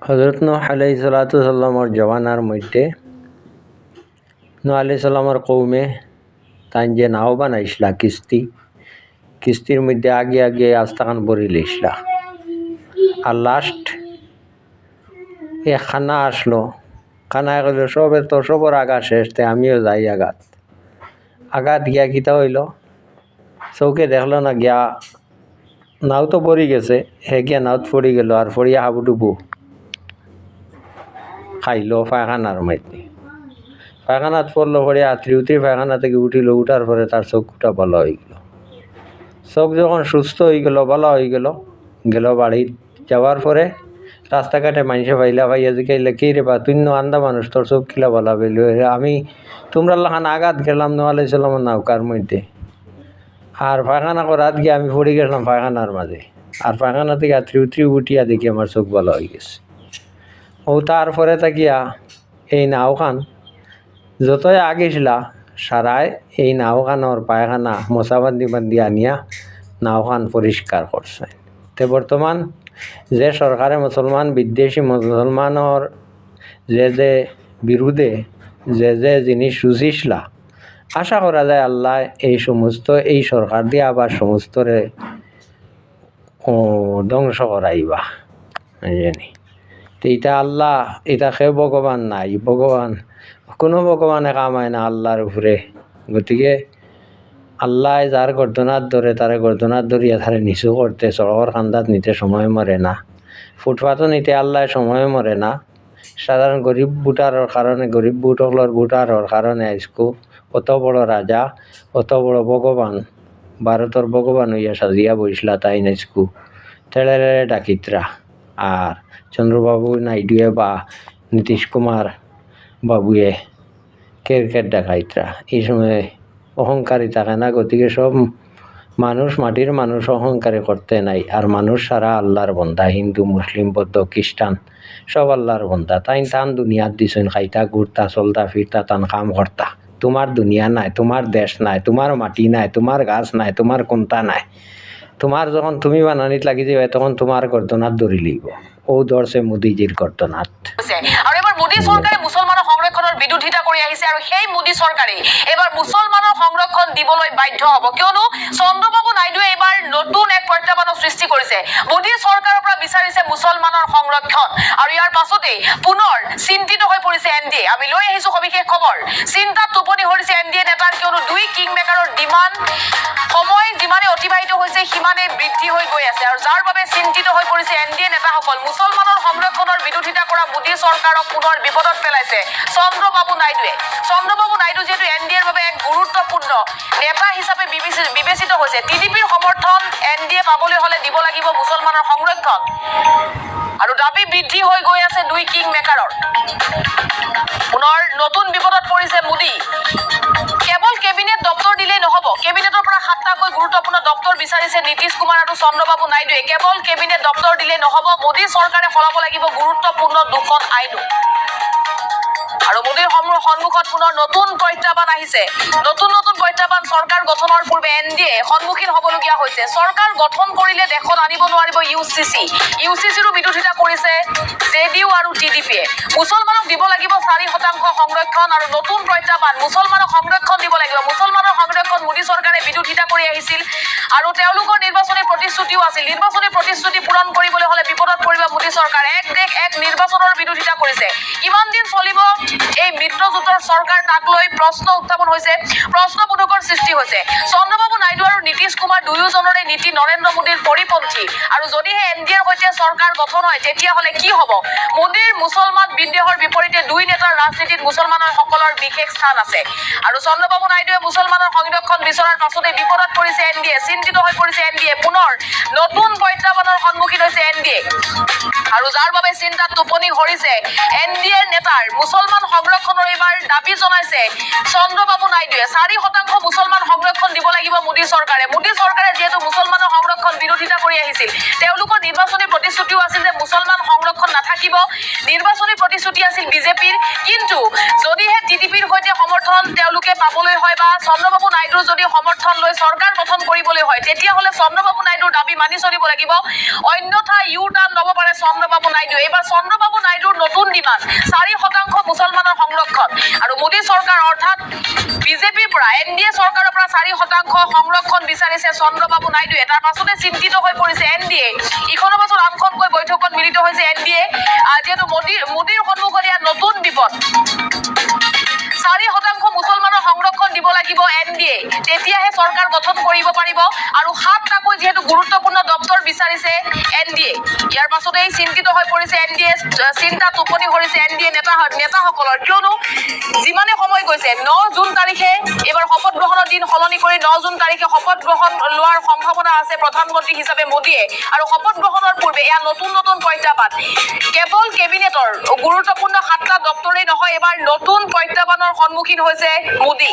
হজরত নূহ আলাইহিসসালামের জওয়ানার মধ্যে নূহ আলাইহিসসালামের কৌমে তাই যে নাও বানাইছিলা কিস্তির মধ্যে আগে আগে আস্তাখান ভরি লইছিলা। আর লাস্ট এ খানা আসলো, খানায় গেল সবর আগা শেষ, তে আমিও যাই আগাত গিয়া কিতা হইল, চৌকে দেখলো না গিয়া নাও তো পড়ি গেছে, হে গিয়া নাওত পড়ি গেল আর পড়িয়া হাবুডুবু খাইলো পায়খানার মধ্যে। পায়খানাত পড়লো, পড়ে আত্রি উত্রি পায়খানা থেকে উঠিল, উঠার পরে তার চোখটা ভালো হয়ে গেল। চোখ যখন সুস্থ হয়ে গেল, ভালো হয়ে গেল, বাড়ি যাওয়ার পরে রাস্তাঘাটে মানুষে ভাইয়া জিকাইলে কি রে বা তুই আন্দা মানুষ, তোর চোখ কিলা ভালো পেল? আমি তোমরা লাখান আঘাত গেলাম নূহ আলাইহিসসালামের নৌকার মধ্যে, আর পায়খানা করাত গিয়ে আমি পড়ে গেলাম পায়খানার মাঝে, আর পায়খানা থেকে আত্রি উত্রি উঠিয়া দেখি আমার চোখ ভালো হয়ে গেছে। ও তারপরে তাকিয়া এই নাওখান যতই আগেছিলা সারায় এই নাওখানোর পায়খানা মশা বান্ধি আনিয়া নাওখান পরিষ্কার করছে। তে বর্তমান যে সরকারে মুসলমান বিদ্বেষী মুসলমানের যে বিরুদ্ধে যে জিনিস রুচিছিলা, আশা করা যায় আল্লাহ এই সরকার দিয়ে আবার সমস্তরে ধ্বংস করাইবা জানি। এটা আল্লাহ, এটা সে ভগবান নাই, কোনো ভগবানে কামায় না আল্লাহর উপরে। গতিকে আল্লাহ যার গর্দনার ধরে তারে গর্দনার ধরিয়া তারে নিচু করতে, চড়কর খান্দাত নিতে সময় মরে না, ফুটপাতও নিতে আল্লাহ সময় মরে না। সাধারণ গরিব ভোটারের কারণে, গরিব ভোটারের কারণে আজকু অত বড় রাজা, অত বড় ভগবান, ভারতের ভগবান হইয়া সাজিয়া বইসলা তাই নাচকু তেড়ে ডাকিতরা। আর চন্দ্রবাবু নাইডুয়ে বা নীতিশ কুমার বাবুয়ে কেরকেট ডাকাইতরা এই সময় অহংকারী থাকে না। গতিকে সব মানুষ, মাটির মানুষ অহংকারী করতে নাই। আর মানুষ সারা আল্লাহর বন্ধা, হিন্দু মুসলিম বৌদ্ধ খ্রিস্টান সব আল্লাহর বন্ধা। তান দুনিয়াত দিছেন খাইতা ঘুরতা চলতা ফিরতা তান কাম করতা। তোমার দুনিয়া নাই, তোমার দেশ নাই, তোমার মাটি নাই, তোমার গাছ নাই, তোমার কোনটা নাই। তোমার যখন তুমি বানানিত লাগি যাবে তখন তোমার গর্দনাত ধরি লিব। ও ধরছে মোদীজির গর্দনাত। আৰু এবাৰ মোদী চৰকাৰে মুছলমানৰ সংৰক্ষণৰ বিৰোধিতা কৰি আহিছে, আৰু সেই মোদী চৰকাৰে এবাৰ মুছলমানৰ সংৰক্ষণ দিবলৈ বাধ্য হ'ব, কিয়নো চন্দ্ৰবাবু নাইডুৱে এবাৰ নতুন এক প্ৰত্যাহ্বানৰ সৃষ্টি কৰিছে। মোদী চৰকাৰৰ পৰা বিচাৰিছে মুছলমানৰ সংৰক্ষণ, আৰু ইয়াৰ পাছতে পুনৰ চিন্তিত হৈ পৰিছে এনডিএ। আমি লৈ আহিছো সবিশেষ খবৰ। চিন্তাত টোপনি ধৰিছে এনডিএ নেতাৰ, কিয়নো দুই কিং মেকাৰৰ ডিমাণ্ড সময় যিমানে অতিবাহিত হৈছে সিমানে বৃদ্ধি হৈ গৈ আছে, আৰু যাৰ বাবে চিন্তিত হৈ পৰিছে এনডিএ নেতাসকল। মুছলমানৰ সংৰক্ষণৰ বিৰোধিতা কৰা মোদী চৰকাৰক পুনৰ বিপদত পেলাইছে চন্দ্ৰবাবু নাইডুৱে। চন্দ্ৰবাবু নাইডু যিহেতু এনডিএৰ বাবে এক গুৰুত্বপূৰ্ণ নেতা হিচাপে বিবেচিত হৈছে। টিডিপিৰ সমৰ্থন এনডিএ পাবলৈ হলে দিব লাগিব মুছলমানৰ সংৰক্ষণ, আৰু দাবী বৃদ্ধি হৈ গৈ আছে দুই কিং মেকাৰৰ। পুনৰ নতুন বিপদত পৰিছে মোদী। কেৱল কেবিনেট দপ্তৰ দিলেই নহব, কেবিনেটৰ পৰা 7টাকৈ গুৰুত্বপূৰ্ণ দপ্তৰ বিচাৰিছে নীতিশ কুমাৰ আৰু চন্দ্ৰবাবু নাইডুৱে। কেৱল কেবিনেট দপ্তৰ দিলেই নহব, মোদী চৰকাৰে সলাব লাগিব গুৰুত্বপূৰ্ণ দুখন আইনো। আৰু মোদীৰ সন্মুখত পুনৰ নতুন প্ৰত্যাহ্বান আহিছে। নতুন প্ৰত্যাহ্বান চৰকাৰ গঠনৰ পূৰ্বে এনডিএ সন্মুখীন হ'বলগীয়া হৈছে। চৰকাৰ গঠন কৰিলে দেশত আনিব নোৱাৰিব ইউচিচিৰো বিৰোধিতা কৰিছে জেডিইউ আৰু টিডিপিয়ে। মুছলমানক দিব লাগিব 4% সংৰক্ষণ, আৰু নতুন প্ৰত্যাহ্বান মুছলমানক সংৰক্ষণ দিব লাগিব। মুছলমানৰ সংৰক্ষণ মোদী চৰকাৰে বিৰোধিতা কৰি আহিছিল, আৰু তেওঁলোকৰ নিৰ্বাচনী প্ৰতিশ্ৰুতিও আছিল। নিৰ্বাচনী প্ৰতিশ্ৰুতি পূৰণ কৰিবলৈ হলে বিপদত পৰিব মোদী চৰকাৰ। এক দেশ এক নিৰ্বাচনৰ বিৰোধিতা কৰিছে। কিমান দিন চলিব এই মিত্ৰজোঁটৰ চৰকাৰ, তাক লৈ প্ৰশ্ন উত্থাপন হৈছে, প্ৰশ্নবোধকৰ সৃষ্টি হৈছে। চন্দ্ৰবাবু নাইডু আৰু নীতিশ কুমাৰ দুয়োজনৰে নীতি নৰেন্দ্ৰ মোদীৰ পৰিপন্থী, আৰু যদিহে এনডিএৰ সৈতে চৰকাৰ গঠন হয় তেতিয়াহ'লে কি হ'ব? মোদীৰ মুছলমান বিদ্ৰোহৰ বিপৰীতে দুই নেতাৰ ৰাজনীতিত মুছলমানসকলৰ বিশেষ স্থান আছে, আৰু চন্দ্ৰবাবু নাইডুৱে মুছলমানৰ সংৰক্ষণ বিচৰাৰ পাছতে বিপদত পৰিছে এনডিএ। চিন্তিত হৈ পৰিছে এনডিএ। পুনৰ নতুন প্ৰত্যাহ্বানৰ সন্মুখীন হৈছে এনডিএ, আৰু যাৰ বাবে চিন্তাত টোপনি ধৰিছে এনডিএৰ নেতাৰ। মুছলমান সংৰক্ষণৰ এইবাৰ দাবী জনাইছে চন্দ্ৰবাবু নাইডুৱে। 4% মুছলমান সংৰক্ষণ দিব লাগিব মোদী চৰকাৰে। মোদী চৰকাৰে যিহেতু মুছলমানৰ সংৰক্ষণ বিৰোধিতা কৰি আহিছিল, তেওঁলোকৰ নিৰ্বাচনী প্ৰতিশ্ৰুতিও আছিল যে মুছলমান সংৰক্ষণ নাথাকিব, লাগিব নিৰ্বাচনী প্ৰতিশ্ৰুতি আছিল বিজেপিৰ কিন্তু যদিহে টিডিপিৰ সৈতে সমৰ্থন তেওঁলোকে পাবলৈ হয় বা চন্দ্ৰবাবু নাইডুৰ যদি সমৰ্থন লৈ চৰকাৰ গঠন কৰিবলৈ হয় তেতিয়াহ'লে চন্দ্ৰবাবু নাইডুৰ দাবী মানি চলিব লাগিব অন্যথা ইউ টাৰ্ণ ল'ব পাৰে চন্দ্ৰবাবু নাইডু এইবাৰ চন্দ্ৰবাবু নাইডুৰ নতুন ডিমাণ্ড 4% মুছলমানৰ সংৰক্ষণ আৰু মোদী চৰকাৰ অৰ্থাৎ বিজেপিৰ পৰা এনডিএ চৰকাৰৰ পৰা 4% সংৰক্ষণ বিচাৰিছে চন্দ্ৰবাবু নাইডুৱে তাৰ পাছতে চিন্তিত হৈ পৰিছে এনডিএ ইখনৰ পাছত আনখনকৈ বৈঠকত মিলিত হৈছে এনডিএ যিহেতু মোদীৰ সন্মুখত ইয়াত নতুন বিপদ 4% মুছলমানৰ সংৰক্ষণ দিব লাগিব এনডিএ তেতিয়াহে চৰকাৰ গঠন কৰিব পাৰিব আৰু 7টাকৈ যেহেতু গুৰুত্বপূৰ্ণ দপ্তৰ বিচাৰিছে এনডিএ ইয়াৰ পাছতেই চিন্তিত হৈ পৰিছে এনডিএ চিন্তা টোপনি কৰিছে এনডিএ নেতাসকলৰ কিয়নো যিমানে সময় গৈছে 9 জুন তাৰিখে এবাৰ শপত গ্ৰহণৰ দিন সলনি কৰি 9 জুন তাৰিখে শপত গ্ৰহণ লোৱাৰ সম্ভাৱনা আছে প্ৰধানমন্ত্ৰী হিচাপে মোদীয়ে আৰু শপত গ্ৰহণৰ পূৰ্বে এয়া নতুন প্ৰত্যাহ্বান কেৱল কেবিনেটৰ গুৰুত্বপূৰ্ণ 7টা দপ্তৰেই নহয় এবাৰ নতুন প্ৰত্যাহ্বানৰ সন্মুখীন হৈছে মোদী